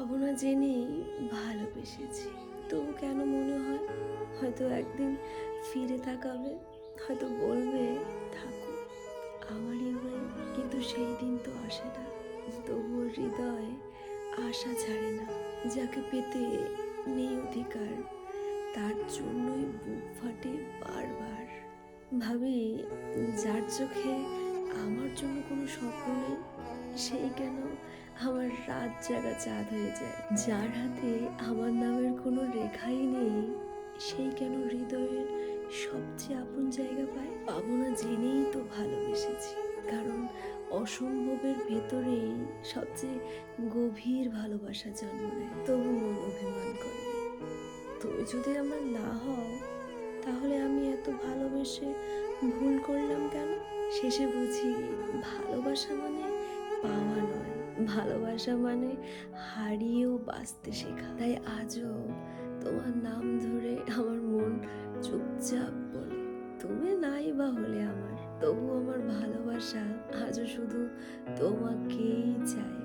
পাবো না জেনেই ভালোবেসেছি। তবু কেন মনে হয় হয়তো একদিন ফিরে তাকাবে, হয়তো বলবে থাকো আমারই হয়ে। কিন্তু সেই দিন তো আসে না। তবুও হৃদয় আশা ছাড়ে না। যাকে পেতে নেই অধিকার, তার জন্যই বুক ফাটে বারবার। ভাবি, যার চোখে আমার জন্য কোনো স্বপ্ন নেই, সেই কেন আমার রাত জাগা চাঁদ হয়ে যায়। যার হাতে আমার নামের কোনো রেখাই নেই, সেই কেন হৃদয়ের সবচেয়ে আপন জায়গা পায়। পাবো না জেনেই তো ভালোবেসেছি, কারণ অসম্ভবের ভেতরেই সবচেয়ে গভীর ভালোবাসা জন্ম নেয়। তবু মন অভিমান করে। তুমি যদি আমার না হও, তাহলে আমি এত ভালোবেসে ভুল করলাম কেন? শেষে বুঝি ভালোবাসা মানে পাওয়া নয়, ভালোবাসা মানে হারিয়েও বাঁচতে শেখা। তাই আজও তোমার নাম ধরে আমার মন চুপচাপ বলে, তুমি নাই বা হলে আমার, তবু আমার ভালোবাসা আজও শুধু তোমাকেই চায়।